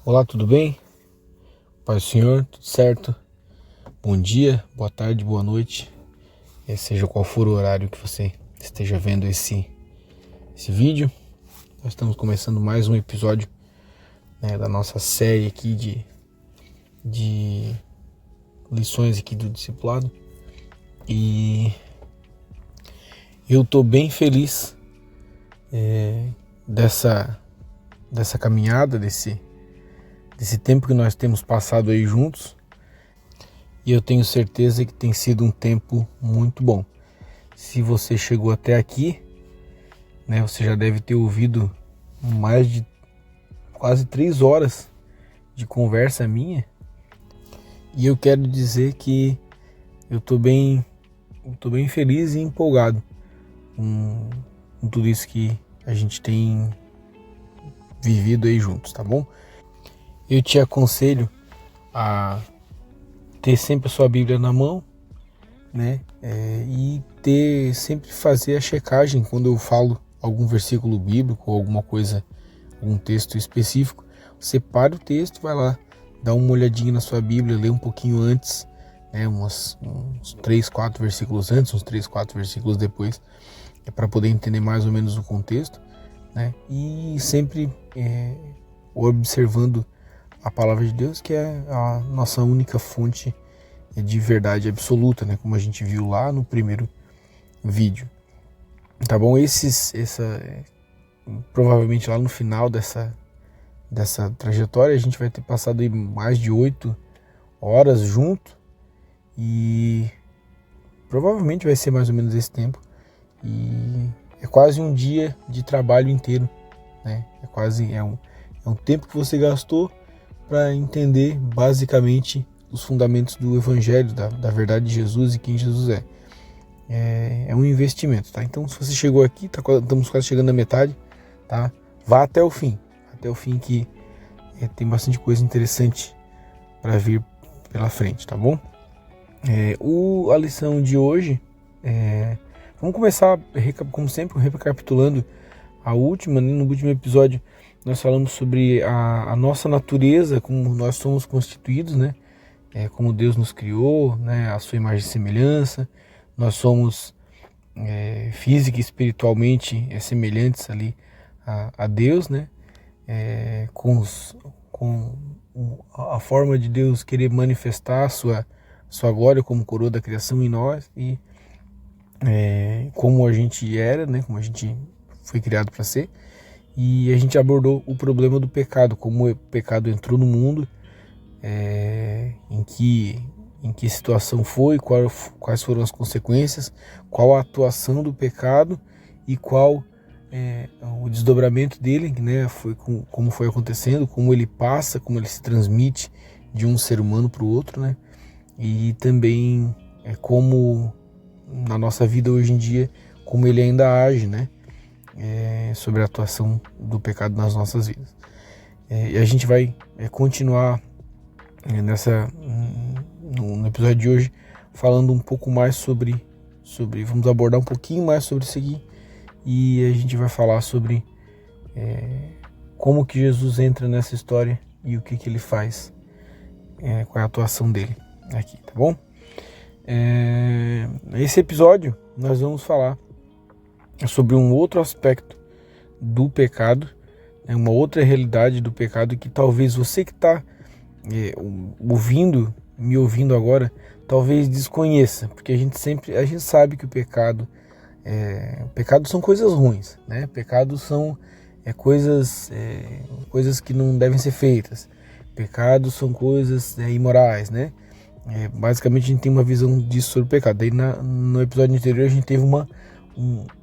Olá, tudo bem? Paz do Senhor, tudo certo? Bom dia, boa tarde, boa noite, seja qual for o horário que você esteja vendo esse vídeo. Nós estamos começando mais um episódio, da nossa série aqui de lições aqui do discipulado. E eu estou bem feliz dessa caminhada, desse tempo que nós temos passado aí juntos, e eu tenho certeza que tem sido um tempo muito bom. Se você chegou até aqui, você já deve ter ouvido mais de quase 3 horas de conversa minha, e eu quero dizer que eu tô bem feliz e empolgado com tudo isso que a gente tem vivido aí juntos, tá bom? Eu te aconselho a ter sempre a sua Bíblia na mão, e sempre fazer a checagem quando eu falo algum versículo bíblico ou alguma coisa, algum texto específico. Você para o texto, vai lá, dá uma olhadinha na sua Bíblia, lê um pouquinho antes, uns 3, 4 versículos antes, uns 3, 4 versículos depois, para poder entender mais ou menos o contexto, e sempre observando a palavra de Deus, que é a nossa única fonte de verdade absoluta, como a gente viu lá no primeiro vídeo. Tá bom? Provavelmente lá no final dessa trajetória a gente vai ter passado aí mais de 8 horas junto, e provavelmente vai ser mais ou menos esse tempo, e é quase um dia de trabalho inteiro, é um tempo que você gastou para entender basicamente os fundamentos do Evangelho, da verdade de Jesus e quem Jesus é. É um investimento, tá? Então, se você chegou aqui, estamos quase chegando na metade, tá? Vá até o fim que tem bastante coisa interessante para vir pela frente, tá bom? A lição de hoje, vamos começar, como sempre, recapitulando a última, no último episódio nós falamos sobre a nossa natureza, como nós somos constituídos, como Deus nos criou, a sua imagem e semelhança. Nós somos física e espiritualmente semelhantes ali a Deus, com a forma de Deus querer manifestar a sua glória como coroa da criação em nós, e como a gente era, como a gente foi criado para ser. E a gente abordou o problema do pecado, como o pecado entrou no mundo, em que situação foi, quais foram as consequências, qual a atuação do pecado e qual o desdobramento dele, como foi acontecendo, como ele passa, como ele se transmite de um ser humano para o outro, e também como na nossa vida hoje em dia, como ele ainda age, sobre a atuação do pecado nas nossas vidas. E a gente vai continuar no episódio de hoje falando um pouco mais sobre vamos abordar um pouquinho mais sobre isso aqui, e a gente vai falar sobre como que Jesus entra nessa história e o que ele faz, qual é a atuação dele aqui, tá bom? Nesse episódio nós vamos falar sobre um outro aspecto do pecado, uma outra realidade do pecado que talvez você que está me ouvindo agora, talvez desconheça, porque a gente sabe que o pecado são coisas ruins, Pecados são coisas que não devem ser feitas. Pecados são coisas imorais, basicamente a gente tem uma visão disso sobre o pecado. Daí no episódio anterior a gente teve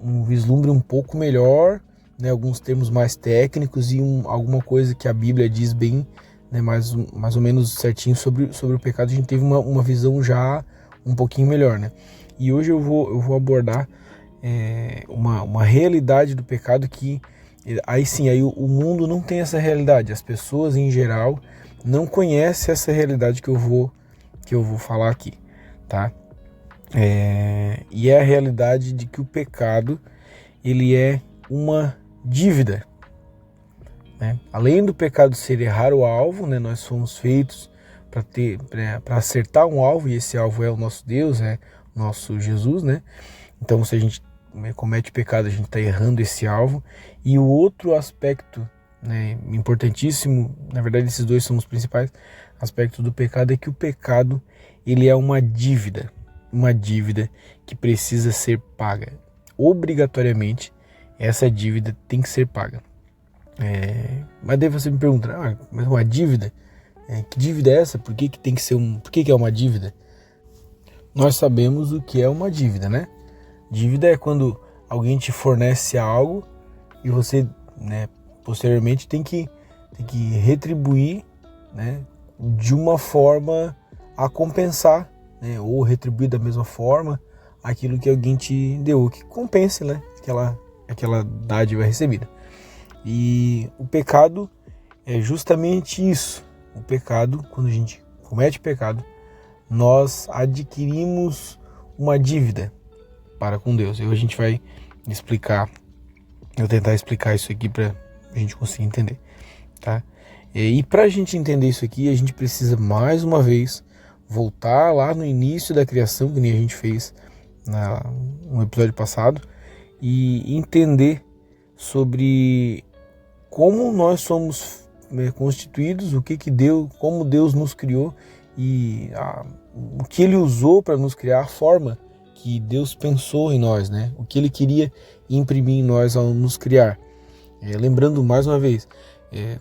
um vislumbre um pouco melhor, alguns termos mais técnicos e alguma coisa que a Bíblia diz bem, mais ou menos certinho sobre o pecado. A gente teve uma visão já um pouquinho melhor, E hoje eu vou abordar uma realidade do pecado que aí o mundo não tem essa realidade. As pessoas em geral não conhecem essa realidade que eu vou falar aqui, tá? E é a realidade de que o pecado ele é uma dívida, né? Além do pecado ser errar o alvo, né, nós fomos feitos para acertar um alvo, e esse alvo é o nosso Deus, é o nosso Jesus, né? Então, se a gente comete pecado, a gente está errando esse alvo. E o outro aspecto, né, importantíssimo, na verdade esses dois são os principais aspectos do pecado, é que o pecado, ele é uma dívida que precisa ser paga. Obrigatoriamente, essa dívida tem que ser paga. Mas daí você me pergunta, mas uma dívida? Que dívida é essa? Por que tem que ser por que é uma dívida? Nós sabemos o que é uma dívida, né? Dívida é quando alguém te fornece algo e você, né, posteriormente tem que retribuir, né, de uma forma a compensar, né, ou retribuir da mesma forma aquilo que alguém te deu, que compense, né, aquela dádiva recebida. E o pecado é justamente isso. O pecado, quando a gente comete pecado, nós adquirimos uma dívida para com Deus. E hoje a gente vai eu vou tentar explicar isso aqui para a gente conseguir entender, tá? E para a gente entender isso aqui, a gente precisa mais uma vez voltar lá no início da criação, que nem a gente fez no episódio passado, e entender sobre como nós somos constituídos, como Deus nos criou e o que Ele usou para nos criar, a forma que Deus pensou em nós, né? O que Ele queria imprimir em nós ao nos criar. Lembrando mais uma vez,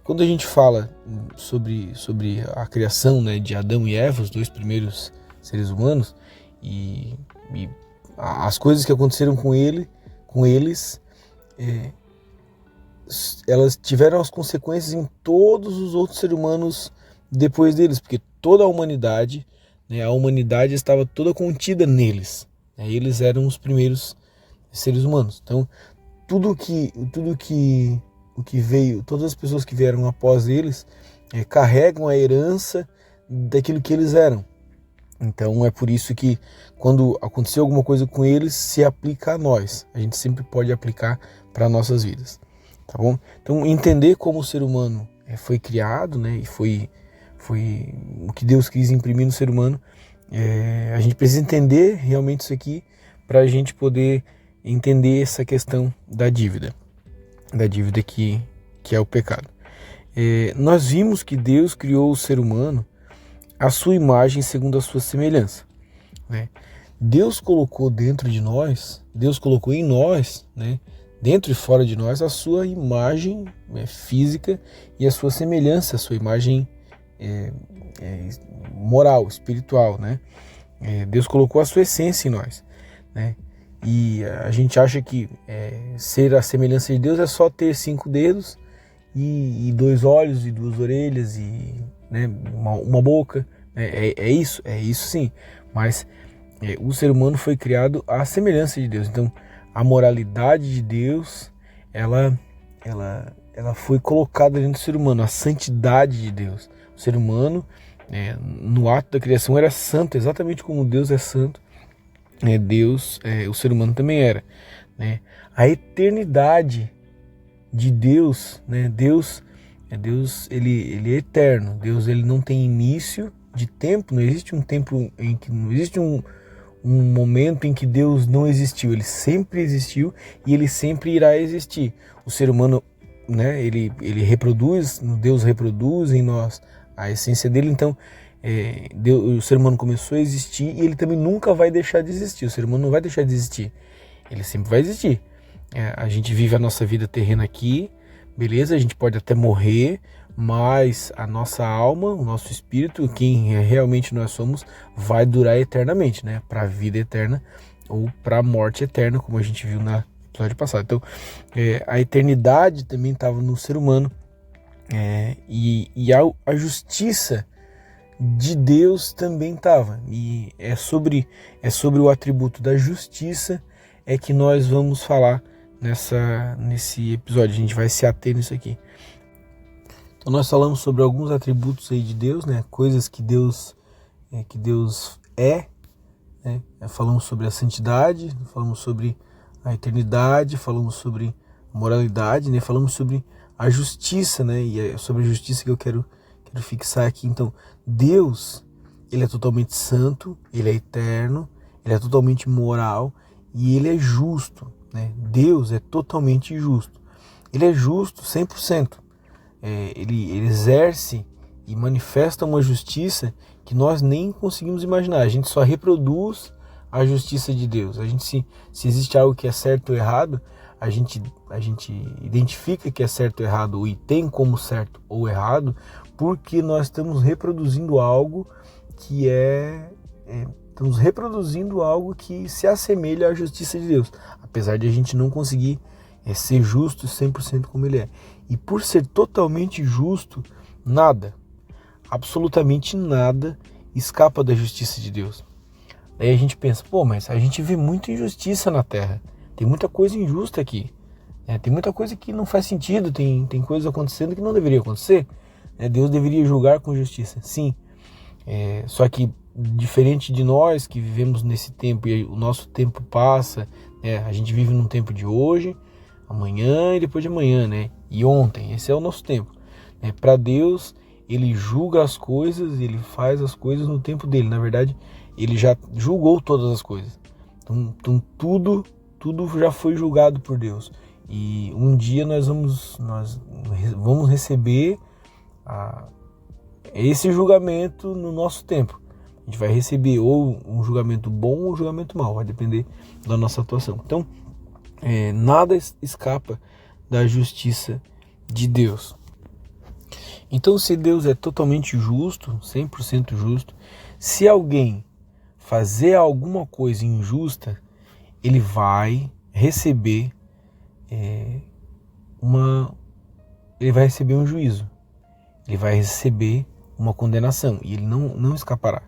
quando a gente fala sobre a criação, né, de Adão e Eva, os dois primeiros seres humanos, e as coisas que aconteceram com eles, elas tiveram as consequências em todos os outros seres humanos depois deles, porque toda a humanidade, né, a humanidade estava toda contida neles. Eles eram os primeiros seres humanos. Então, tudo que veio, todas as pessoas que vieram após eles carregam a herança daquilo que eles eram. Então, é por isso que quando acontecer alguma coisa com eles, se aplica a nós. A gente sempre pode aplicar para nossas vidas, tá bom? Então, entender como o ser humano foi criado, né, e foi o que Deus quis imprimir no ser humano. A gente precisa entender realmente isso aqui para a gente poder entender essa questão da dívida que é o pecado. Nós vimos que Deus criou o ser humano à sua imagem segundo a sua semelhança, né? Deus colocou dentro de nós, Deus colocou em nós, né, dentro e fora de nós, a sua imagem física e a sua semelhança, a sua imagem moral, espiritual, né? Deus colocou a sua essência em nós, né? E a gente acha que ser a semelhança de Deus é só ter 5 dedos e 2 olhos e 2 orelhas e, né, uma boca. É isso sim, mas o ser humano foi criado à semelhança de Deus. Então a moralidade de Deus ela foi colocada dentro do ser humano, a santidade de Deus. O ser humano, no ato da criação, era santo, exatamente como Deus é santo. O ser humano também era, né? A eternidade de Deus, né? Deus ele é eterno. Deus, ele não tem início de tempo. Não existe um tempo em que não existe um momento em que Deus não existiu. Ele sempre existiu e ele sempre irá existir. O ser humano, né? Ele reproduz, Deus reproduz em nós a essência dele. Então o ser humano começou a existir e ele também nunca vai deixar de existir. O ser humano não vai deixar de existir, ele sempre vai existir. A gente vive a nossa vida terrena aqui, beleza? A gente pode até morrer, mas a nossa alma, o nosso espírito, quem realmente nós somos, vai durar eternamente, né? Para a vida eterna ou para a morte eterna, como a gente viu no episódio passado. Então, a eternidade também estava no ser humano, e a justiça de Deus também estava. E é sobre o atributo da justiça que nós vamos falar nesse episódio. A gente vai se ater nisso aqui. Então nós falamos sobre alguns atributos aí de Deus, né? Coisas que Deus é, né? Falamos sobre a santidade, falamos sobre a eternidade, falamos sobre a moralidade, né? Falamos sobre a justiça, né? E é sobre a justiça que eu quero fixar aqui. Então, Deus, ele é totalmente santo, ele é eterno, ele é totalmente moral e ele é justo, né? Deus é totalmente justo. Ele é justo 100%. Ele exerce e manifesta uma justiça que nós nem conseguimos imaginar. A gente só reproduz a justiça de Deus. A gente, se existe algo que é certo ou errado, a gente identifica que é certo ou errado e tem como certo ou errado, porque nós estamos reproduzindo algo que estamos reproduzindo algo que se assemelha à justiça de Deus, apesar de a gente não conseguir ser justo 100% como ele é. E por ser totalmente justo, nada, absolutamente nada, escapa da justiça de Deus. Aí a gente pensa, mas a gente vê muita injustiça na Terra, tem muita coisa injusta aqui, tem muita coisa que não faz sentido, tem coisas acontecendo que não deveria acontecer, Deus deveria julgar com justiça, sim, só que diferente de nós que vivemos nesse tempo e o nosso tempo passa, a gente vive num tempo de hoje, amanhã e depois de amanhã, e ontem, esse é o nosso tempo. Para Deus, ele julga as coisas, ele faz as coisas no tempo dele. Na verdade, ele já julgou todas as coisas. Então tudo já foi julgado por Deus. E um dia nós vamos receber esse julgamento no nosso tempo. A gente vai receber ou um julgamento bom ou um julgamento mau, vai depender da nossa atuação. Então, nada escapa da justiça de Deus. Então, se Deus é totalmente justo, 100% justo, se alguém fazer alguma coisa injusta, ele vai receber um juízo, ele vai receber uma condenação e ele não escapará,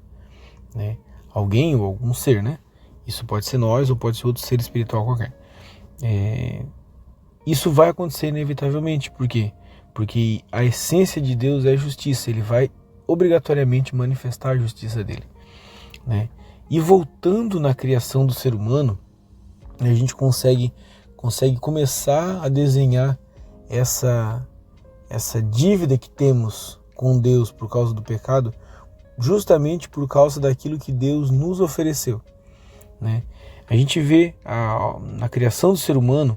Alguém ou algum ser, Isso pode ser nós ou pode ser outro ser espiritual qualquer. Isso vai acontecer inevitavelmente. Por quê? Porque a essência de Deus é justiça. Ele vai obrigatoriamente manifestar a justiça dele, E voltando na criação do ser humano, a gente consegue começar a desenhar essa dívida que temos com Deus por causa do pecado, justamente por causa daquilo que Deus nos ofereceu, A gente vê na criação do ser humano,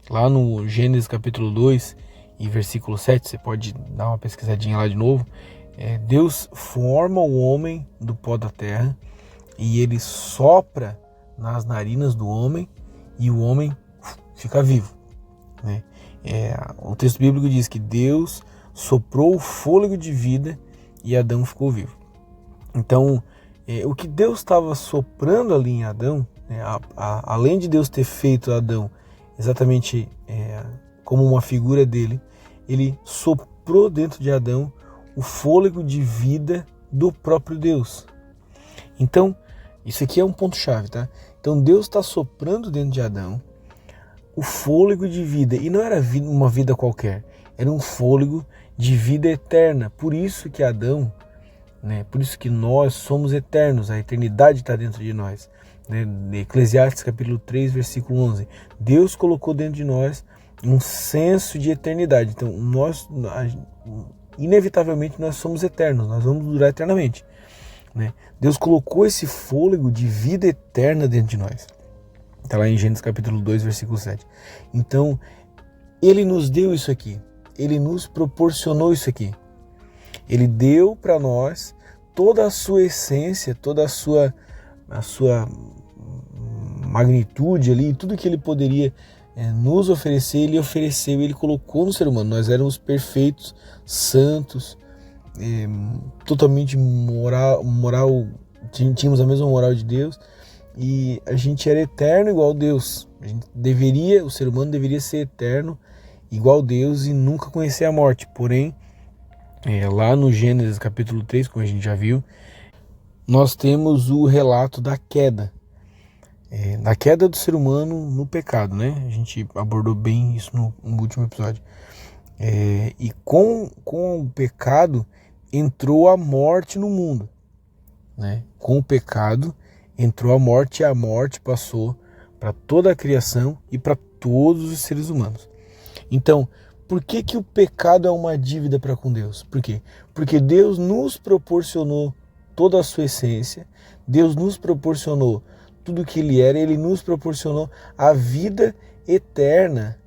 lá no Gênesis capítulo 2 e versículo 7, você pode dar uma pesquisadinha lá de novo, Deus forma o homem do pó da terra e ele sopra nas narinas do homem e o homem fica vivo, o texto bíblico diz que Deus soprou o fôlego de vida e Adão ficou vivo. Então, o que Deus estava soprando ali em Adão, além de Deus ter feito Adão exatamente como uma figura dele, ele soprou dentro de Adão o fôlego de vida do próprio Deus. Então, isso aqui é um ponto-chave, tá? Então, Deus está soprando dentro de Adão o fôlego de vida, e não era uma vida qualquer, era um fôlego de vida eterna. Por isso que Adão, por isso que nós somos eternos, a eternidade está dentro de nós. Eclesiastes capítulo 3, versículo 11. Deus colocou dentro de nós um senso de eternidade. Então, inevitavelmente, nós somos eternos, nós vamos durar eternamente. Deus colocou esse fôlego de vida eterna dentro de nós. Está lá em Gênesis capítulo 2, versículo 7. Então, Ele nos deu isso aqui. Ele nos proporcionou isso aqui. Ele deu para nós toda a sua essência, toda a sua magnitude ali, tudo que Ele poderia nos oferecer, Ele ofereceu, Ele colocou no ser humano. Nós éramos perfeitos, santos, totalmente moral, tínhamos a mesma moral de Deus e a gente era eterno igual a Deus. O ser humano deveria ser eterno igual a Deus e nunca conhecer a morte. Porém, lá no Gênesis capítulo 3, como a gente já viu, nós temos o relato da queda. Da queda do ser humano no pecado, A gente abordou bem isso no último episódio. E com o pecado entrou a morte no mundo, Com o pecado entrou a morte e a morte passou para toda a criação e para todos os seres humanos. Então, por que que o pecado é uma dívida para com Deus? Por quê? Porque Deus nos proporcionou toda a sua essência, Deus nos proporcionou tudo o que Ele era, Ele nos proporcionou a vida eterna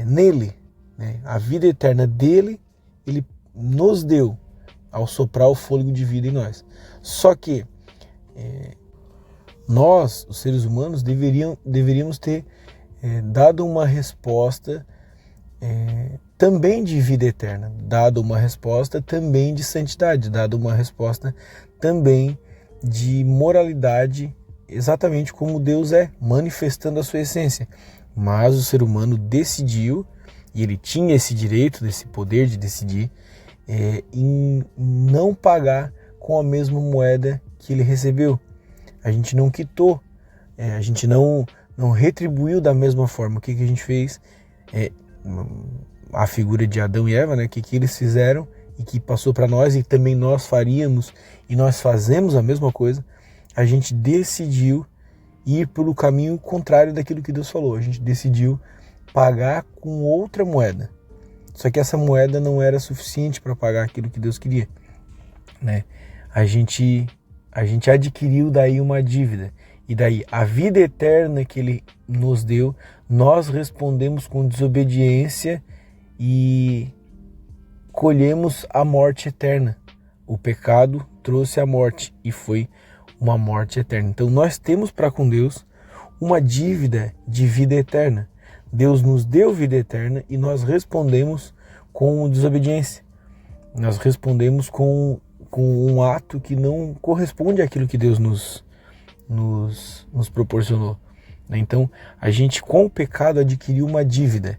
nele, né? A vida eterna dele, Ele nos deu ao soprar o fôlego de vida em nós. Só que nós, os seres humanos, deveríamos ter dado uma resposta também de vida eterna, dado uma resposta também de santidade, dado uma resposta também de moralidade, exatamente como Deus é, manifestando a sua essência. Mas o ser humano decidiu, e ele tinha esse direito, esse poder de decidir, em não pagar com a mesma moeda que ele recebeu. A gente não quitou, a gente não retribuiu da mesma forma. O que a gente fez? A figura de Adão e Eva, né? O que eles fizeram e que passou para nós e também nós faríamos e nós fazemos a mesma coisa. A gente decidiu ir pelo caminho contrário daquilo que Deus falou. A gente decidiu pagar com outra moeda. Só que essa moeda não era suficiente para pagar aquilo que Deus queria, né? A gente adquiriu daí uma dívida. E daí a vida eterna que Ele nos deu, nós respondemos com desobediência e colhemos a morte eterna. O pecado trouxe a morte e foi uma morte eterna. Então nós temos para com Deus uma dívida de vida eterna. Deus nos deu vida eterna e nós respondemos com desobediência. Nós respondemos com um ato que não corresponde àquilo que Deus nos proporcionou. Então a gente com o pecado adquiriu uma dívida.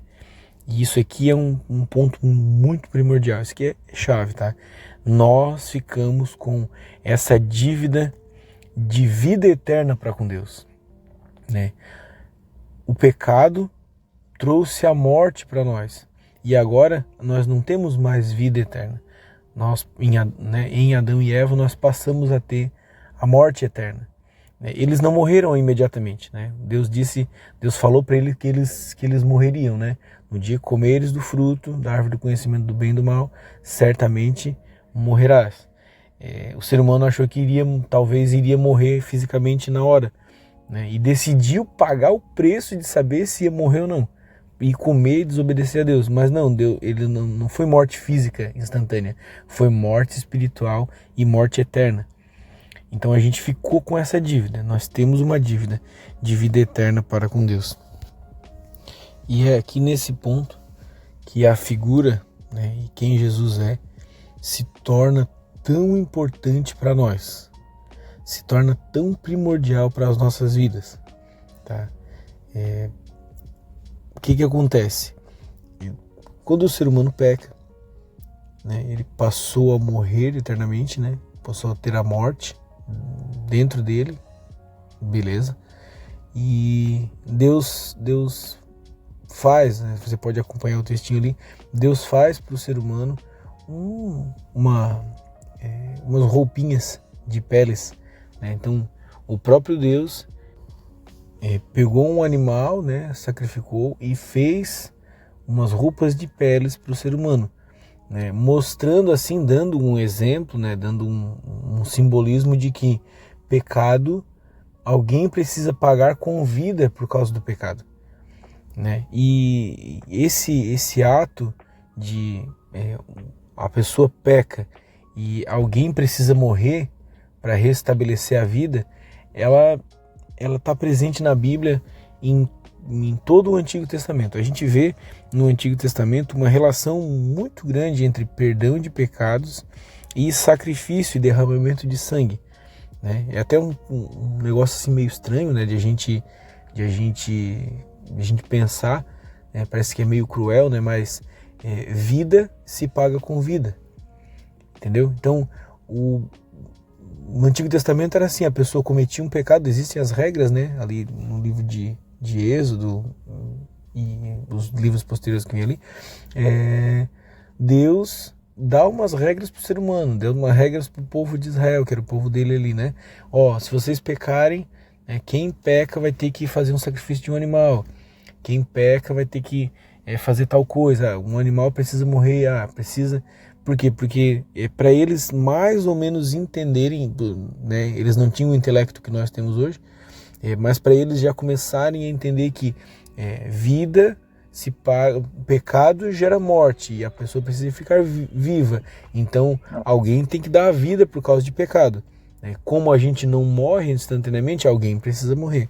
E isso aqui é um ponto muito primordial, isso aqui é chave, tá? Nós ficamos com essa dívida de vida eterna para com Deus, né? O pecado trouxe a morte para nós e agora nós não temos mais vida eterna. Nós, em Adão e Eva, nós passamos a ter a morte eterna. Eles não morreram imediatamente, né? Deus falou para eles que eles morreriam, né? No dia que comeres do fruto da árvore do conhecimento do bem e do mal, certamente morrerás. O ser humano achou que talvez iria morrer fisicamente na hora, né? E decidiu pagar o preço de saber se ia morrer ou não, e comer e desobedecer a Deus. Mas não, ele não foi morte física instantânea, foi morte espiritual e morte eterna. Então a gente ficou com essa dívida. Nós temos uma dívida de vida eterna para com Deus. E é aqui nesse ponto que a figura, né, e quem Jesus é, se torna tão importante para nós, se torna tão primordial para as nossas vidas, tá? O que acontece? Quando o ser humano peca, né, ele passou a morrer eternamente, né, passou a ter a morte dentro dele, beleza? E Deus faz, né, você pode acompanhar o textinho ali, Deus faz para o ser humano umas roupinhas de peles, né? Então o próprio Deus pegou um animal, né, sacrificou e fez umas roupas de peles para o ser humano, né, mostrando assim, dando um exemplo, né, dando um simbolismo de que pecado, alguém precisa pagar com vida por causa do pecado, né? E esse ato de a pessoa peca e alguém precisa morrer para restabelecer a vida, ela está presente na Bíblia em todo o Antigo Testamento. A gente vê no Antigo Testamento uma relação muito grande entre perdão de pecados e sacrifício e derramamento de sangue, né? É até um negócio assim meio estranho, né, de a gente pensar, né? Parece que é meio cruel, né? Mas vida se paga com vida, entendeu? Então no Antigo Testamento era assim, a pessoa cometia um pecado, existem as regras, né, ali no livro de Êxodo e os livros posteriores que vem ali, Deus dá umas regras para o ser humano, deu umas regras para o povo de Israel, que era o povo dele ali, né? Se vocês pecarem, quem peca vai ter que fazer um sacrifício de um animal, quem peca vai ter que fazer tal coisa, um animal precisa morrer, precisa... Por quê? Porque para eles mais ou menos entenderem, né, eles não tinham o intelecto que nós temos hoje, mas para eles já começarem a entender que vida se paga, pecado gera morte e a pessoa precisa ficar viva. Então alguém tem que dar a vida por causa de pecado. Como a gente não morre instantaneamente, alguém precisa morrer.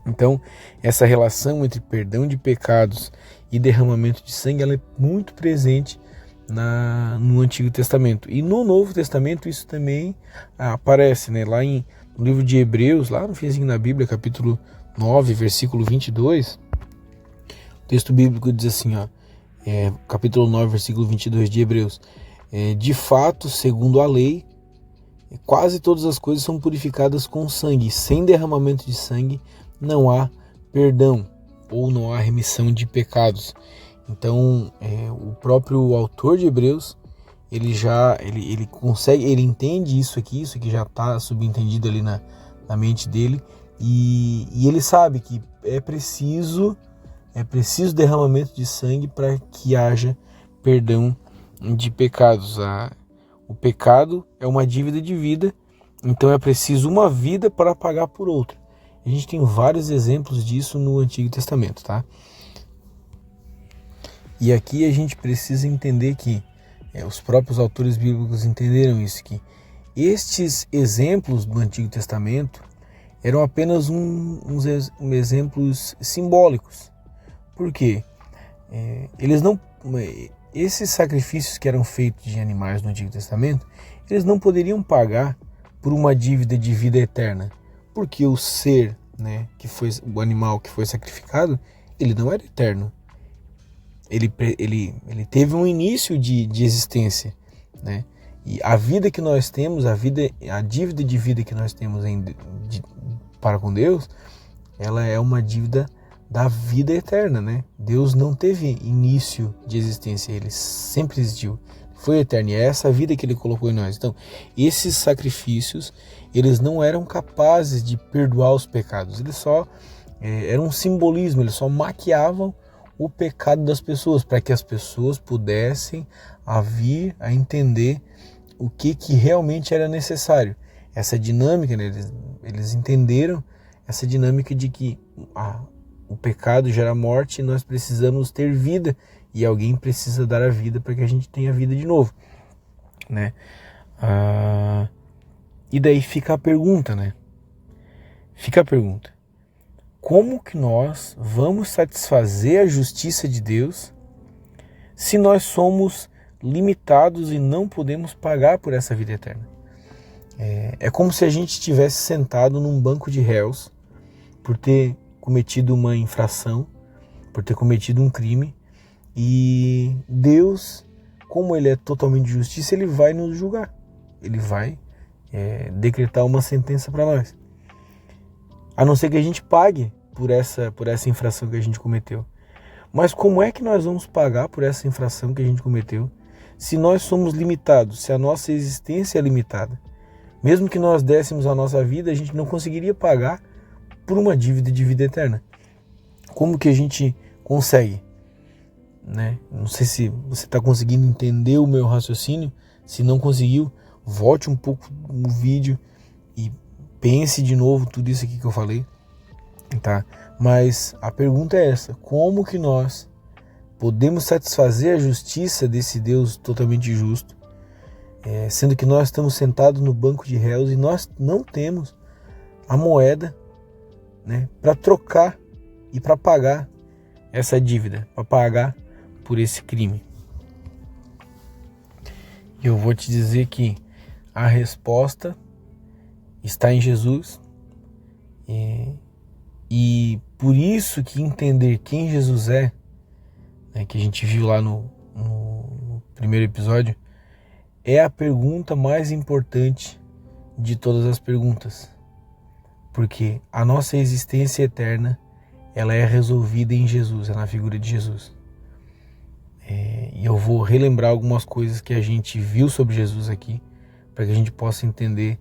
Então essa relação entre perdão de pecados e derramamento de sangue, ela é muito presente no Antigo Testamento. E no Novo Testamento isso também aparece, né? Lá no livro de Hebreus, lá no finzinho da Bíblia, capítulo 9, versículo 22, o texto bíblico diz assim, capítulo 9, versículo 22 de Hebreus: de fato, segundo a lei, quase todas as coisas são purificadas com sangue. Sem derramamento de sangue não há perdão, ou não há remissão de pecados. Então, o próprio autor de Hebreus, ele entende isso aqui já está subentendido ali na mente dele, e ele sabe que é preciso derramamento de sangue para que haja perdão de pecados. O pecado é uma dívida de vida, então é preciso uma vida para pagar por outra. A gente tem vários exemplos disso no Antigo Testamento, tá? E aqui a gente precisa entender que os próprios autores bíblicos entenderam isso, que estes exemplos do Antigo Testamento eram apenas uns exemplos simbólicos. Por quê? Esses sacrifícios que eram feitos de animais no Antigo Testamento, eles não poderiam pagar por uma dívida de vida eterna, porque o ser, né, o animal que foi sacrificado, ele não era eterno. Ele teve um início de existência, né? E a vida que nós temos, a dívida de vida que nós temos para com Deus, ela é uma dívida da vida eterna, né? Deus não teve início de existência, ele sempre existiu, foi eterno, e é essa vida que ele colocou em nós. Então, esses sacrifícios, eles não eram capazes de perdoar os pecados, eles só eram um simbolismo, eles só maquiavam o pecado das pessoas, para que as pessoas pudessem vir a entender o que realmente era necessário. Essa dinâmica, né, eles entenderam essa dinâmica de que o pecado gera morte e nós precisamos ter vida, e alguém precisa dar a vida para que a gente tenha vida de novo, né? E daí fica a pergunta, né? Como que nós vamos satisfazer a justiça de Deus se nós somos limitados e não podemos pagar por essa vida eterna? É como se a gente estivesse sentado num banco de réus por ter cometido uma infração, por ter cometido um crime, e Deus, como ele é totalmente de justiça, ele vai nos julgar, ele vai decretar uma sentença para nós, a não ser que a gente pague por essa infração que a gente cometeu. Mas como é que nós vamos pagar por essa infração que a gente cometeu se nós somos limitados, se a nossa existência é limitada? Mesmo que nós dessemos a nossa vida, a gente não conseguiria pagar por uma dívida de vida eterna. Como que a gente consegue? Né? Não sei se você está conseguindo entender o meu raciocínio. Se não conseguiu, volte um pouco no vídeo e pense de novo tudo isso aqui que eu falei, tá? Mas a pergunta é essa: como que nós podemos satisfazer a justiça desse Deus totalmente justo, sendo que nós estamos sentados no banco de réus e nós não temos a moeda, né, para trocar e para pagar essa dívida, para pagar por esse crime? E eu vou te dizer que a resposta está em Jesus, e por isso que entender quem Jesus é, né, que a gente viu lá no primeiro episódio, é a pergunta mais importante de todas as perguntas, porque a nossa existência eterna, ela é resolvida em Jesus, é na figura de Jesus. E eu vou relembrar algumas coisas que a gente viu sobre Jesus aqui, para que a gente possa entender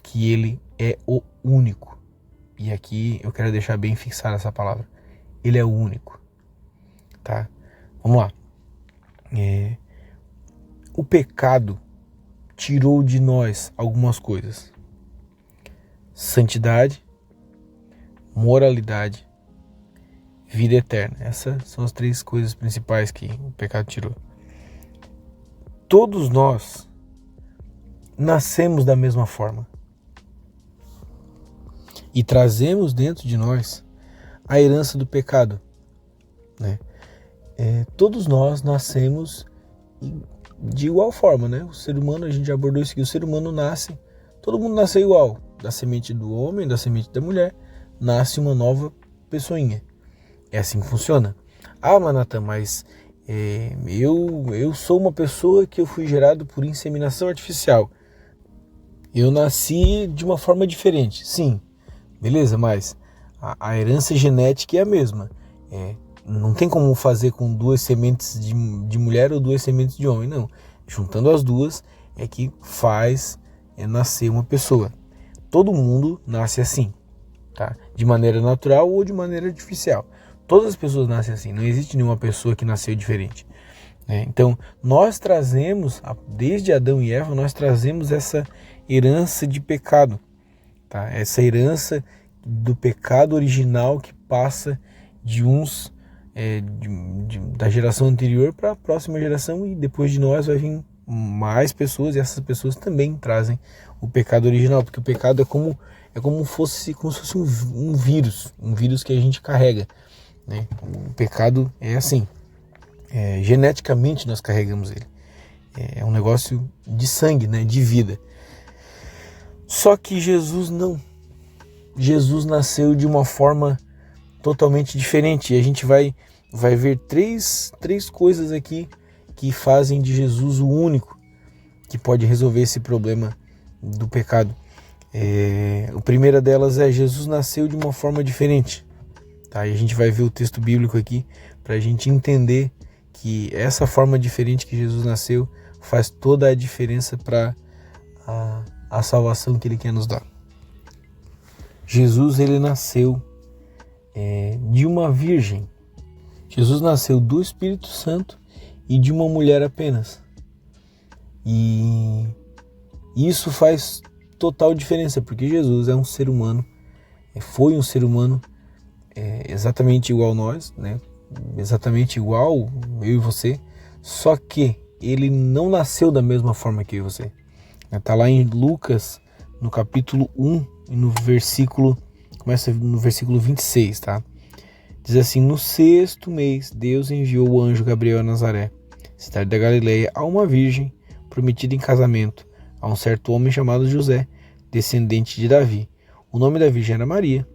que ele é o único. E aqui eu quero deixar bem fixada essa palavra: ele é o único. tá? Vamos lá. O pecado tirou de nós algumas coisas: santidade, moralidade, vida eterna. Essas são as 3 coisas principais que o pecado tirou. Todos nós nascemos da mesma forma e trazemos dentro de nós a herança do pecado, né? Todos nós nascemos de igual forma, né? O ser humano, a gente já abordou isso aqui, o ser humano nasce, todo mundo nasce igual, da semente do homem, da semente da mulher, nasce uma nova pessoinha. É assim que funciona. Ah, Manatan, mas eu sou uma pessoa que eu fui gerado por inseminação artificial. Eu nasci de uma forma diferente. Sim, beleza, mas a herança genética é a mesma. Não tem como fazer com 2 sementes de mulher ou 2 sementes de homem, não. Juntando as duas é que faz nascer uma pessoa. Todo mundo nasce assim, tá? De maneira natural ou de maneira artificial. Todas as pessoas nascem assim, não existe nenhuma pessoa que nasceu diferente, né? Então, nós trazemos, desde Adão e Eva, nós trazemos essa herança de pecado, tá? Essa herança do pecado original que passa de uns da geração anterior para a próxima geração, e depois de nós vai vir mais pessoas, e essas pessoas também trazem o pecado original, porque o pecado é como se fosse um vírus que a gente carrega, né? O pecado é assim, geneticamente nós carregamos ele, é um negócio de sangue, né? De vida. Só que Jesus não. Jesus nasceu de uma forma totalmente diferente, e a gente vai ver três coisas aqui que fazem de Jesus o único que pode resolver esse problema do pecado. A primeira delas é: Jesus nasceu de uma forma diferente, tá? E a gente vai ver o texto bíblico aqui para a gente entender que essa forma diferente que Jesus nasceu faz toda a diferença para a salvação que Ele quer nos dar. Jesus, ele nasceu de uma virgem. Jesus nasceu do Espírito Santo e de uma mulher apenas. E isso faz total diferença, porque Jesus é um ser humano, foi um ser humano exatamente igual a nós, né? Exatamente igual eu e você, só que ele não nasceu da mesma forma que eu e você. Está lá em Lucas, no capítulo 1, e começa no versículo 26, tá? Diz assim: no 6º mês, Deus enviou o anjo Gabriel a Nazaré, cidade da Galileia, a uma virgem prometida em casamento a um certo homem chamado José, descendente de Davi. O nome da virgem era Maria.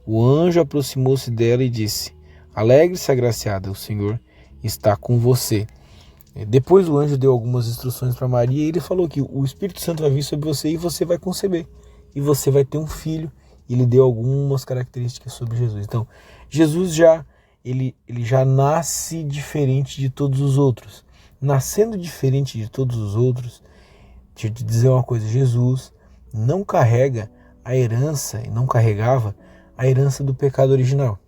O anjo aproximou-se dela e disse: alegre-se, agraciada, o Senhor está com você. Depois o anjo deu algumas instruções para Maria, e ele falou que o Espírito Santo vai vir sobre você e você vai conceber, e você vai ter um filho. E ele deu algumas características sobre Jesus. Então, Jesus ele já nasce diferente de todos os outros. Nascendo diferente de todos os outros, deixa eu te dizer uma coisa: Jesus não carrega a herança, e não carregava a herança do pecado original.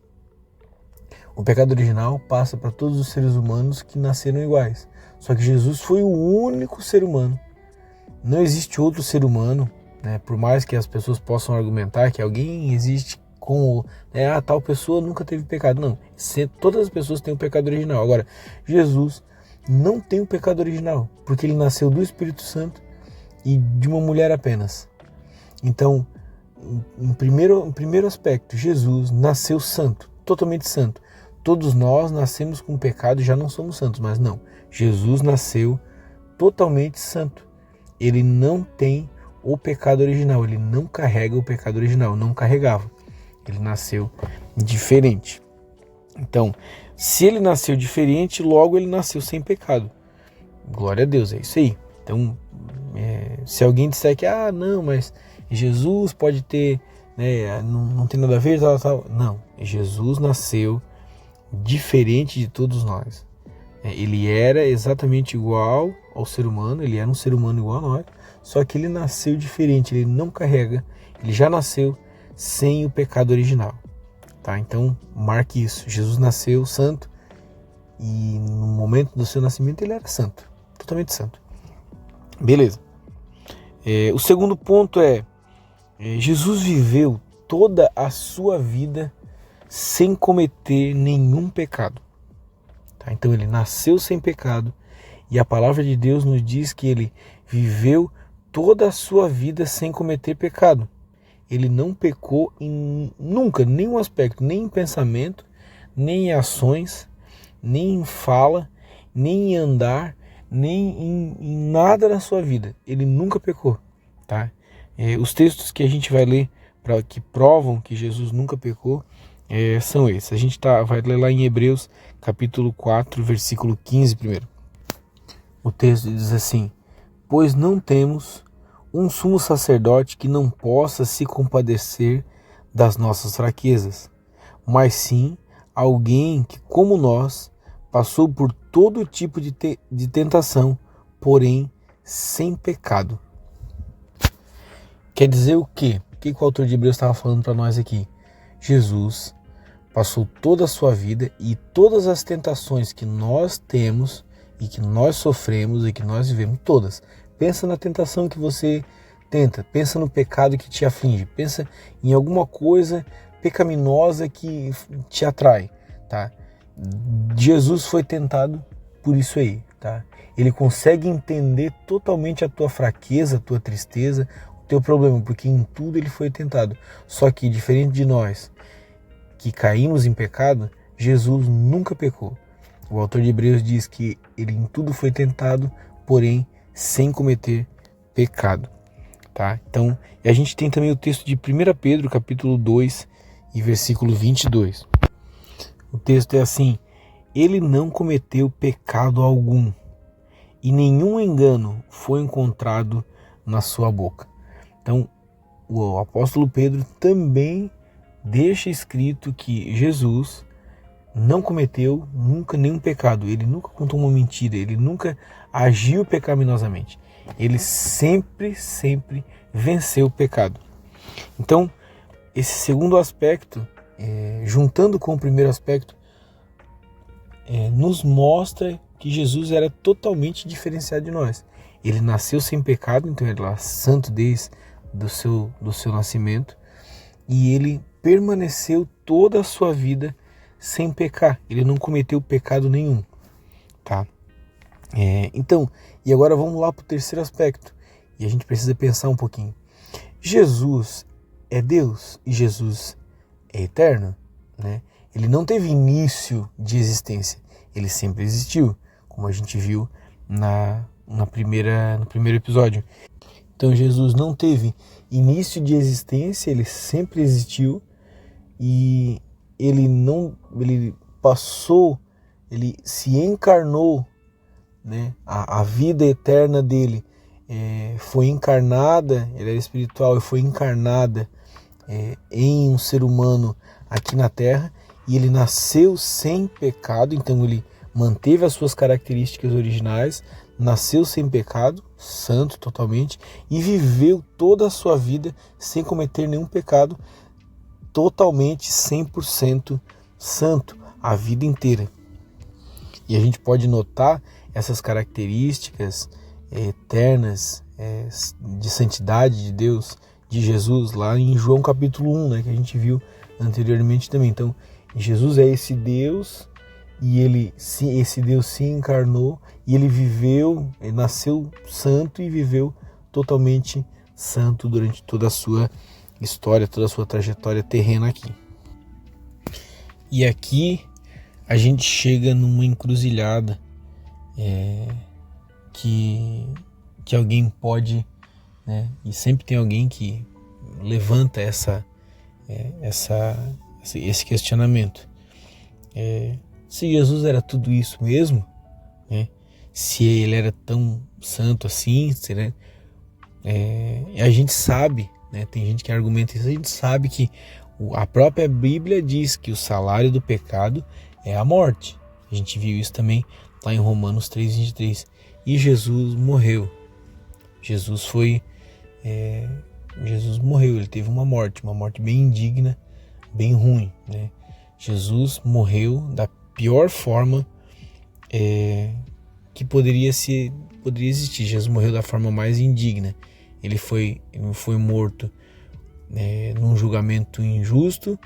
O pecado original passa para todos os seres humanos que nasceram iguais. Só que Jesus foi o único ser humano. Não existe outro ser humano, né? Por mais que as pessoas possam argumentar que alguém existe tal pessoa nunca teve pecado. Não, todas as pessoas têm o pecado original. Agora, Jesus não tem o pecado original, porque ele nasceu do Espírito Santo e de uma mulher apenas. Então, em primeiro aspecto, Jesus nasceu santo, totalmente santo. Todos nós nascemos com pecado e já não somos santos, mas não. Jesus nasceu totalmente santo. Ele não tem o pecado original, ele não carrega o pecado original, não carregava. Ele nasceu diferente. Então, se ele nasceu diferente, logo ele nasceu sem pecado. Glória a Deus, é isso aí. Então, se alguém disser que, não, mas Jesus pode ter, né, não tem nada a ver, tal. Não, Jesus nasceu diferente de todos nós. Ele era exatamente igual ao ser humano, ele era um ser humano igual a nós, só que ele nasceu diferente, ele não carrega, ele já nasceu sem o pecado original, tá? Então, marque isso: Jesus nasceu santo e no momento do seu nascimento ele era santo, totalmente santo. Beleza. O segundo ponto Jesus viveu toda a sua vida sem cometer nenhum pecado. Tá? Então ele nasceu sem pecado e a palavra de Deus nos diz que ele viveu toda a sua vida sem cometer pecado. Ele não pecou nunca, em nenhum aspecto, nem em pensamento, nem em ações, nem em fala, nem em andar, nem em nada na sua vida. Ele nunca pecou. Tá? Os textos que a gente vai ler que provam que Jesus nunca pecou são esses. A gente vai ler lá em Hebreus capítulo 4, versículo 15 primeiro. O texto diz assim: pois não temos um sumo sacerdote que não possa se compadecer das nossas fraquezas, mas sim alguém que, como nós, passou por todo tipo de tentação, porém sem pecado. Quer dizer o quê? O que o autor de Hebreus estava falando para nós aqui? Jesus passou toda a sua vida e todas as tentações que nós temos e que nós sofremos e que nós vivemos, todas. Pensa na tentação que você tenta, pensa no pecado que te aflige, pensa em alguma coisa pecaminosa que te atrai, tá? Jesus foi tentado por isso aí, tá? Ele consegue entender totalmente a tua fraqueza, a tua tristeza, o teu problema, porque em tudo ele foi tentado. Só que, diferente de nós, que caímos em pecado, Jesus nunca pecou. O autor de Hebreus diz que ele em tudo foi tentado, porém sem cometer pecado. Tá? Então, a gente tem também o texto de 1 Pedro, capítulo 2, e versículo 22. O texto é assim: ele não cometeu pecado algum, e nenhum engano foi encontrado na sua boca. Então, o apóstolo Pedro também deixa escrito que Jesus não cometeu nunca nenhum pecado, ele nunca contou uma mentira, ele nunca agiu pecaminosamente. Ele sempre venceu o pecado. Então, esse segundo aspecto, juntando com o primeiro aspecto, nos mostra que Jesus era totalmente diferenciado de nós. Ele nasceu sem pecado, então ele era santo desde do seu nascimento, e ele permaneceu toda a sua vida sem pecar. Ele não cometeu pecado nenhum. Tá? Então, e agora vamos lá para o terceiro aspecto. E a gente precisa pensar um pouquinho. Jesus é Deus e Jesus é eterno, né? Ele não teve início de existência. Ele sempre existiu, como a gente viu no primeiro episódio. Então Jesus não teve início de existência, ele sempre existiu e ele se encarnou, né? A vida eterna dele foi encarnada, ele era espiritual e foi encarnada em um ser humano aqui na Terra, e ele nasceu sem pecado, então ele manteve as suas características originais, nasceu sem pecado, santo totalmente, e viveu toda a sua vida sem cometer nenhum pecado, totalmente 100% santo, a vida inteira. E a gente pode notar essas características eternas de santidade de Deus, de Jesus, lá em João capítulo 1, né, que a gente viu anteriormente também. Então, Jesus é esse Deus, e esse Deus se encarnou, e ele nasceu santo e viveu totalmente santo durante toda a sua história, toda a sua trajetória terrena aqui. E aqui a gente chega numa encruzilhada que alguém pode, né, e sempre tem alguém que levanta esse questionamento. Se Jesus era tudo isso mesmo, né? Se ele era tão santo assim, né? A gente sabe, né? Tem gente que argumenta isso, a gente sabe que a própria Bíblia diz que o salário do pecado é a morte. A gente viu isso também lá em Romanos 3:23. E Jesus morreu. Jesus morreu, ele teve uma morte bem indigna, bem ruim, né? Jesus morreu da pior forma que poderia existir. Jesus morreu da forma mais indigna. Ele foi morto num julgamento injusto.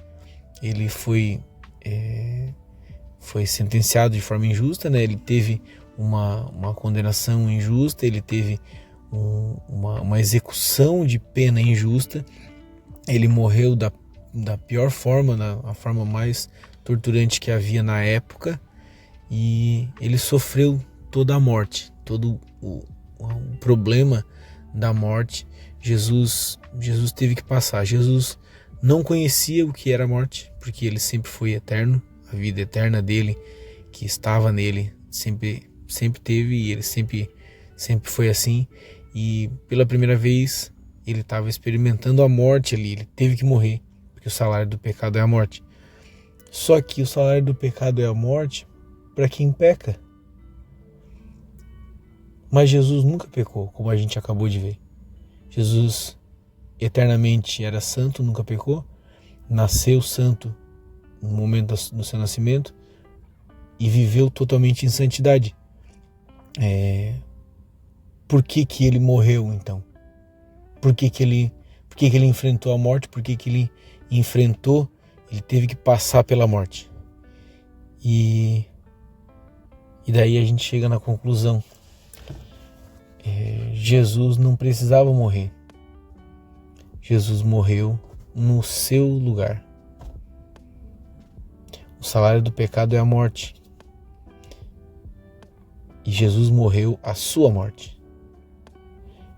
Ele foi sentenciado de forma injusta, né? Ele teve uma condenação injusta, ele teve uma execução de pena injusta. Ele morreu da pior forma, a forma mais torturante que havia na época, e ele sofreu toda a morte, todo o problema da morte. Jesus teve que passar. Jesus não conhecia o que era a morte, porque ele sempre foi eterno. A vida eterna dele, que estava nele, sempre teve, e ele sempre foi assim. E pela primeira vez ele estava experimentando a morte ali. Ele teve que morrer, porque o salário do pecado é a morte. Só que o salário do pecado é a morte para quem peca. Mas Jesus nunca pecou, como a gente acabou de ver. Jesus eternamente era santo, nunca pecou. Nasceu santo no momento do seu nascimento e viveu totalmente em santidade. Por que ele morreu, então? Por que ele enfrentou a morte? Por que ele enfrentou? Ele teve que passar pela morte. E daí a gente chega na conclusão. Jesus não precisava morrer. Jesus morreu no seu lugar. O salário do pecado é a morte. E Jesus morreu a sua morte.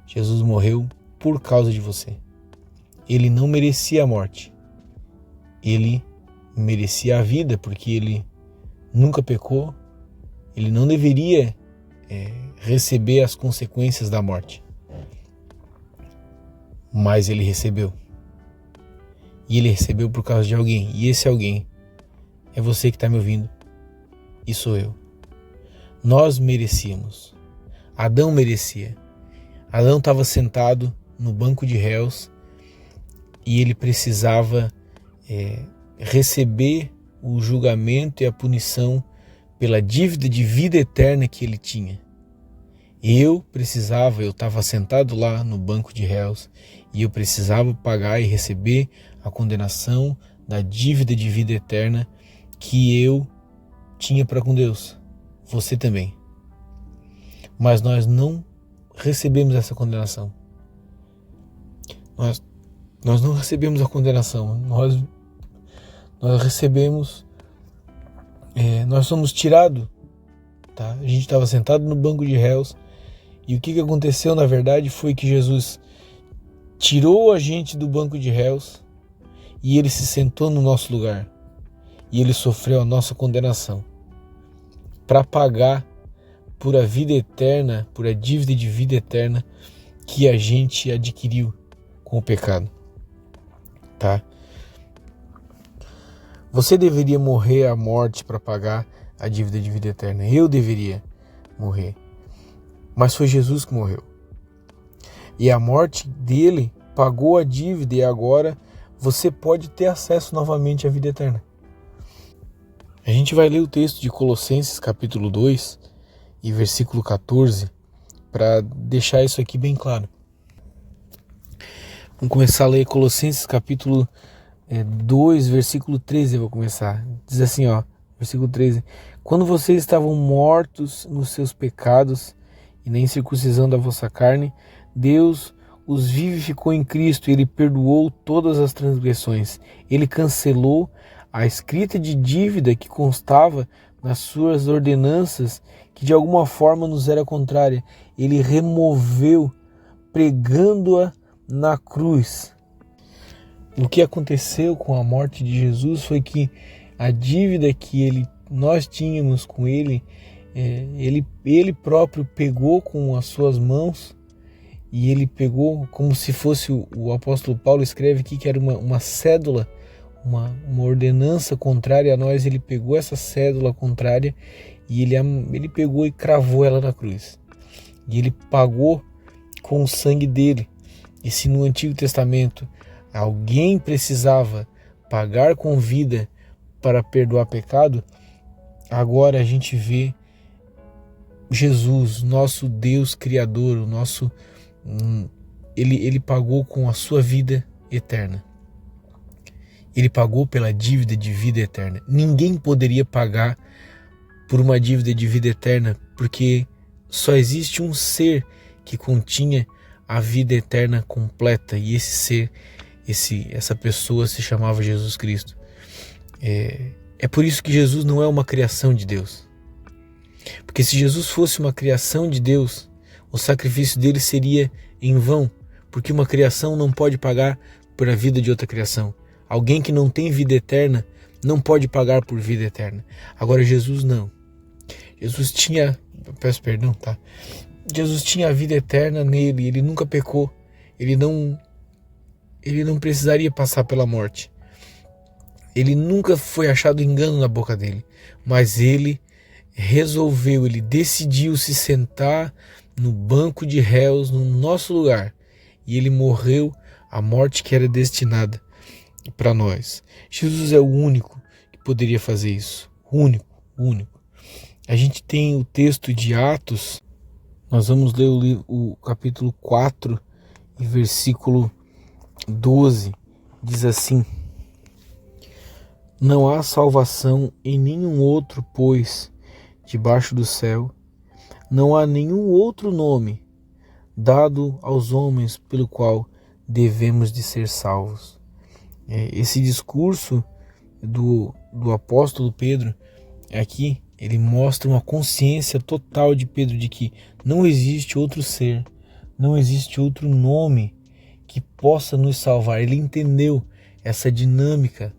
Jesus morreu por causa de você. Ele não merecia a morte. Ele merecia a vida, porque ele nunca pecou. Ele não deveria receber as consequências da morte. Mas ele recebeu. E ele recebeu por causa de alguém. E esse alguém é você que está me ouvindo. E sou eu. Nós merecíamos. Adão merecia. Adão estava sentado no banco de réus e ele precisava receber o julgamento e a punição pela dívida de vida eterna que ele tinha. Eu estava sentado lá no banco de réus e eu precisava pagar e receber a condenação da dívida de vida eterna que eu tinha para com Deus. Você também. Mas nós não recebemos essa condenação. Nós não recebemos a condenação. Nós recebemos... nós somos tirados. Tá? A gente estava sentado no banco de réus. E o que aconteceu, na verdade, foi que Jesus tirou a gente do banco de réus e ele se sentou no nosso lugar. E ele sofreu a nossa condenação para pagar por a vida eterna, por a dívida de vida eterna que a gente adquiriu com o pecado. Tá? Você deveria morrer a morte para pagar a dívida de vida eterna. Eu deveria morrer. Mas foi Jesus que morreu. E a morte dele pagou a dívida e agora você pode ter acesso novamente à vida eterna. A gente vai ler o texto de Colossenses capítulo 2 e versículo 14 para deixar isso aqui bem claro. Vamos começar a ler Colossenses capítulo 2, versículo 13, eu vou começar. Diz assim, versículo 13. Quando vocês estavam mortos nos seus pecados e na incircuncisão da vossa carne, Deus os vivificou em Cristo e Ele perdoou todas as transgressões. Ele cancelou a escrita de dívida que constava nas suas ordenanças, que de alguma forma nos era contrária. Ele removeu, pregando-a na cruz. O que aconteceu com a morte de Jesus foi que a dívida que nós tínhamos com Ele, ele próprio pegou com as suas mãos, e ele pegou como se fosse, o apóstolo Paulo escreve aqui que era uma cédula, uma ordenança contrária a nós. Ele pegou essa cédula contrária e ele pegou e cravou ela na cruz. E ele pagou com o sangue dele. E se no Antigo Testamento alguém precisava pagar com vida para perdoar pecado, agora a gente vê Jesus, nosso Deus Criador, Ele pagou com a sua vida eterna. Ele pagou pela dívida de vida eterna. Ninguém poderia pagar por uma dívida de vida eterna, porque só existe um ser que continha a vida eterna completa, e esse ser, essa pessoa se chamava Jesus Cristo. É por isso que Jesus não é uma criação de Deus. Porque se Jesus fosse uma criação de Deus, o sacrifício dele seria em vão, porque uma criação não pode pagar por a vida de outra criação. Alguém que não tem vida eterna não pode pagar por vida eterna. Agora Jesus não. Jesus tinha, peço perdão, tá? Jesus tinha a vida eterna nele, ele nunca pecou. Ele não precisaria passar pela morte. Ele nunca foi achado engano na boca dele, mas ele resolveu, ele decidiu se sentar no banco de réus no nosso lugar, e ele morreu a morte que era destinada para nós. Jesus é o único que poderia fazer isso, único. A gente tem o texto de Atos, nós vamos ler o capítulo 4 e versículo 12, diz assim: não há salvação em nenhum outro, pois debaixo do céu não há nenhum outro nome dado aos homens pelo qual devemos de ser salvos. Esse discurso do apóstolo Pedro aqui, ele mostra uma consciência total de Pedro de que não existe outro ser, não existe outro nome que possa nos salvar. Ele entendeu essa dinâmica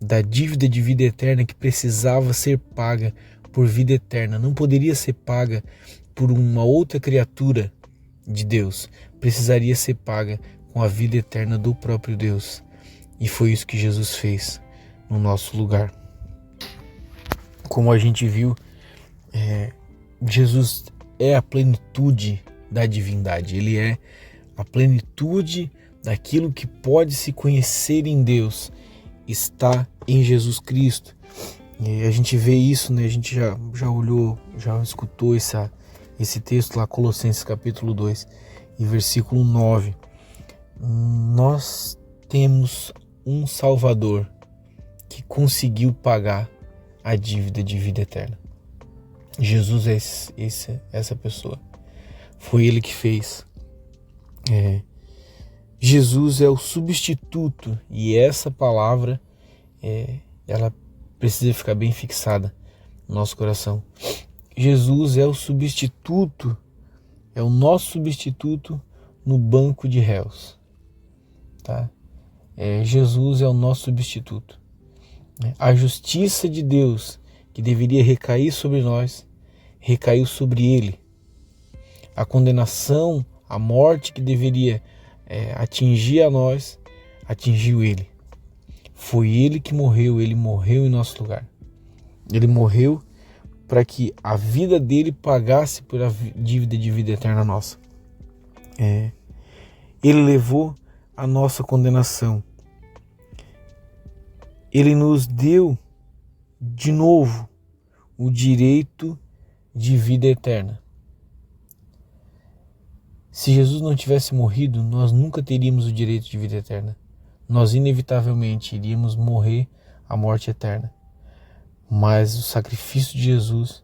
da dívida de vida eterna que precisava ser paga por vida eterna, não poderia ser paga por uma outra criatura de Deus, precisaria ser paga com a vida eterna do próprio Deus. E foi isso que Jesus fez no nosso lugar. Como a gente viu, Jesus é a plenitude da divindade, ele é a plenitude daquilo que pode se conhecer em Deus, está em Jesus Cristo. E a gente vê isso, né? A gente já olhou, já escutou esse texto lá, Colossenses capítulo 2 e versículo 9. Nós temos um Salvador que conseguiu pagar a dívida de vida eterna. Jesus é essa pessoa. Foi ele que fez. Jesus é o substituto, e essa palavra ela precisa ficar bem fixada no nosso coração. Jesus é o substituto, é o nosso substituto no banco de réus, tá? Jesus é o nosso substituto. A justiça de Deus que deveria recair sobre nós, recaiu sobre ele. A condenação, a morte que deveria atingir a nós, atingiu ele. Foi ele que morreu, ele morreu em nosso lugar. Ele morreu para que a vida dele pagasse por a dívida de vida eterna nossa. Ele levou a nossa condenação. Ele nos deu de novo o direito de vida eterna. Se Jesus não tivesse morrido, nós nunca teríamos o direito de vida eterna. Nós inevitavelmente iríamos morrer a morte eterna. Mas o sacrifício de Jesus,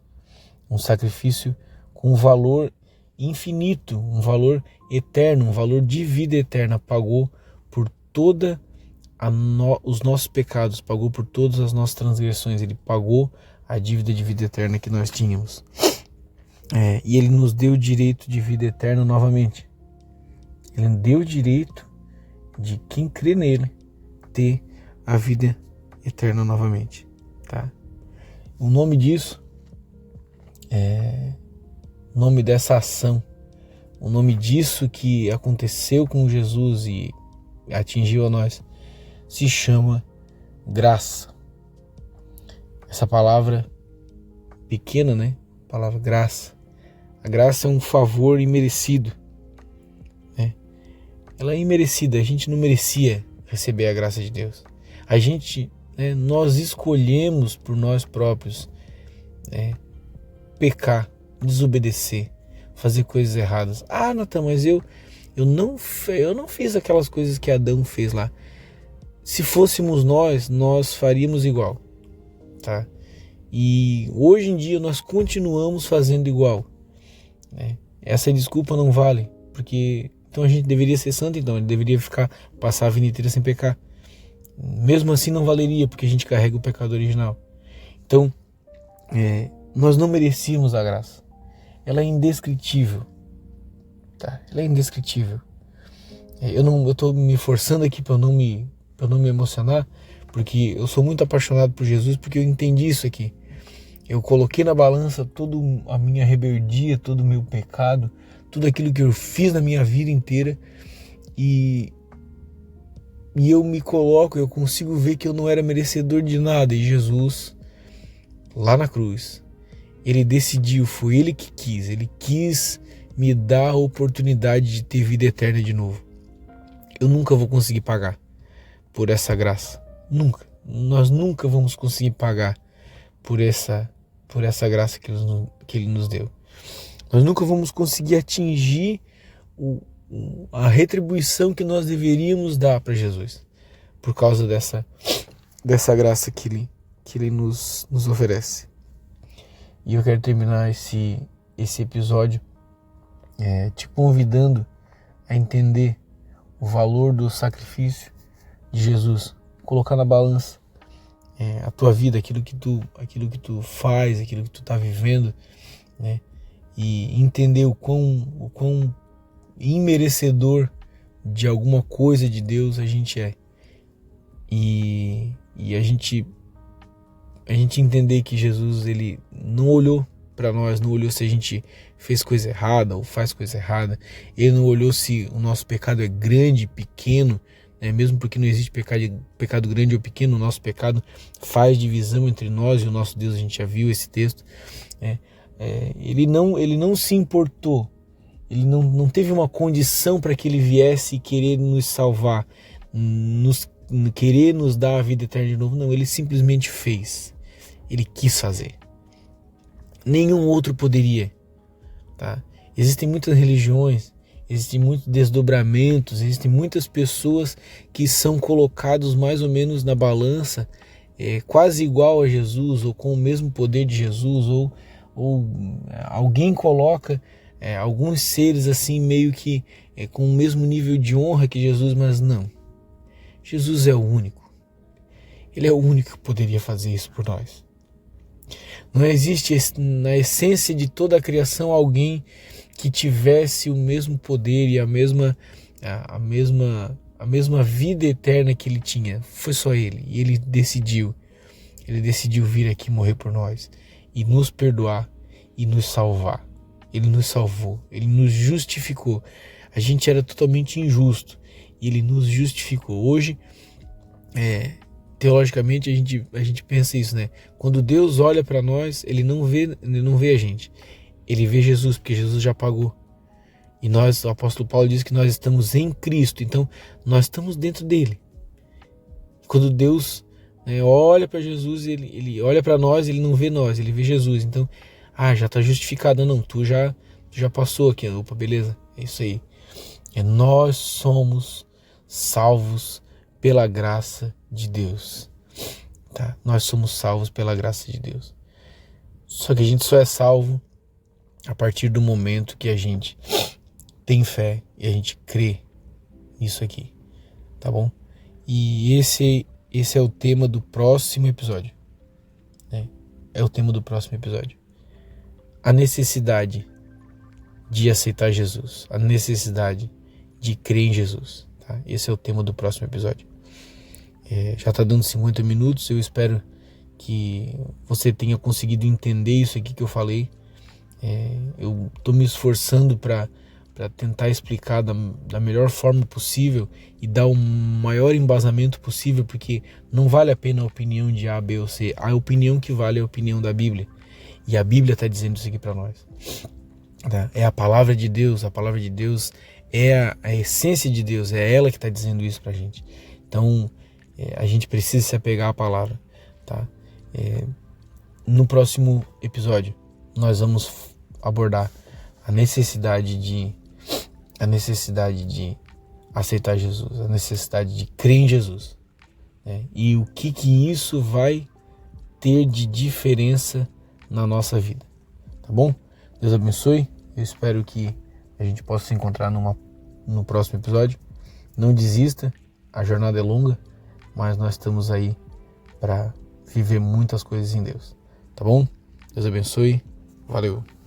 um sacrifício com um valor infinito, um valor eterno, um valor de vida eterna, pagou por toda os nossos pecados, pagou por todas as nossas transgressões. Ele pagou a dívida de vida eterna que nós tínhamos. E ele nos deu o direito de vida eterna novamente. Ele deu o direito de quem crê nele ter a vida eterna novamente, tá? O nome disso, o nome dessa ação, o nome disso que aconteceu com Jesus e atingiu a nós, se chama graça. Essa palavra pequena, né? A palavra graça. A graça é um favor imerecido, né? Ela é imerecida, a gente não merecia receber a graça de Deus. A gente, nós escolhemos por nós próprios pecar, desobedecer, fazer coisas erradas. Ah, Natan, mas eu não fiz aquelas coisas que Adão fez lá. Se fôssemos nós faríamos igual, tá? E hoje em dia nós continuamos fazendo igual, né? Essa desculpa não vale, porque então a gente deveria ser santo, então ele deveria passar a vida inteira sem pecar. Mesmo assim não valeria, porque a gente carrega o pecado original. Então, nós não merecíamos a graça. Ela é indescritível, tá? Ela é indescritível. Eu tô me forçando aqui para eu não me emocionar, porque eu sou muito apaixonado por Jesus, porque eu entendi isso aqui. Eu coloquei na balança toda a minha rebeldia, todo o meu pecado, tudo aquilo que eu fiz na minha vida inteira, e eu me coloco, eu consigo ver que eu não era merecedor de nada, e Jesus, lá na cruz, ele decidiu, foi ele que quis, ele quis me dar a oportunidade de ter vida eterna de novo. Eu nunca vou conseguir pagar por essa graça, nunca. Nós nunca vamos conseguir pagar por essa graça que ele nos deu. Nós nunca vamos conseguir atingir a retribuição que nós deveríamos dar para Jesus, por causa dessa graça que ele nos oferece. E eu quero terminar esse episódio te convidando a entender o valor do sacrifício de Jesus, colocar na balança a tua vida, aquilo que tu faz, aquilo que tu está vivendo, né? E entender o quão imerecedor de alguma coisa de Deus a gente é. E a gente entender que Jesus, ele não olhou para nós, não olhou se a gente fez coisa errada ou faz coisa errada. Ele não olhou se o nosso pecado é grande, pequeno, né? Mesmo porque não existe pecado grande ou pequeno, o nosso pecado faz divisão entre nós e o nosso Deus. A gente já viu esse texto. Ele não se importou, ele não teve uma condição para que ele viesse querer nos salvar, querer nos dar a vida eterna de novo. Não, ele simplesmente fez. Ele quis fazer. Nenhum outro poderia, tá? Existem muitas religiões, existem muitos desdobramentos, existem muitas pessoas que são colocados mais ou menos na balança, quase igual a Jesus, ou com o mesmo poder de Jesus, ou alguém coloca alguns seres assim meio que com o mesmo nível de honra que Jesus, mas não. Jesus é o único. Ele é o único que poderia fazer isso por nós. Não existe na essência de toda a criação alguém que tivesse o mesmo poder e a mesma vida eterna que ele tinha. Foi só ele. E ele decidiu vir aqui morrer por nós e nos perdoar e nos salvar. Ele nos salvou, ele nos justificou. A gente era totalmente injusto e ele nos justificou. Hoje, teologicamente, a gente pensa isso, né? Quando Deus olha para nós, ele não vê a gente. Ele vê Jesus, porque Jesus já pagou. E nós, o apóstolo Paulo diz que nós estamos em Cristo, então nós estamos dentro dele. Quando Deus olha para Jesus, ele olha para nós, ele não vê nós, ele vê Jesus. Então, já está justificado. Não, tu já passou aqui. Opa, beleza, é isso aí. Nós somos salvos pela graça de Deus, tá? Nós somos salvos pela graça de Deus. Só que a gente só é salvo a partir do momento que a gente tem fé e a gente crê nisso aqui, tá bom? E esse é o tema do próximo episódio, né? É o tema do próximo episódio. A necessidade de aceitar Jesus, a necessidade de crer em Jesus, tá? Esse é o tema do próximo episódio. Já está dando 50 minutos, eu espero que você tenha conseguido entender isso aqui que eu falei. Eu estou me esforçando para tentar explicar da melhor forma possível e dar o maior embasamento possível, porque não vale a pena a opinião de A, B ou C. A opinião que vale é a opinião da Bíblia. E a Bíblia está dizendo isso aqui para nós. Tá? É a palavra de Deus, é a essência de Deus, é ela que está dizendo isso para a gente. Então, a gente precisa se apegar à palavra. Tá? No próximo episódio, nós vamos abordar a necessidade de aceitar Jesus, a necessidade de crer em Jesus, né? E o que isso vai ter de diferença na nossa vida, tá bom? Deus abençoe, eu espero que a gente possa se encontrar no próximo episódio. Não desista, a jornada é longa, mas nós estamos aí para viver muitas coisas em Deus, tá bom? Deus abençoe, valeu!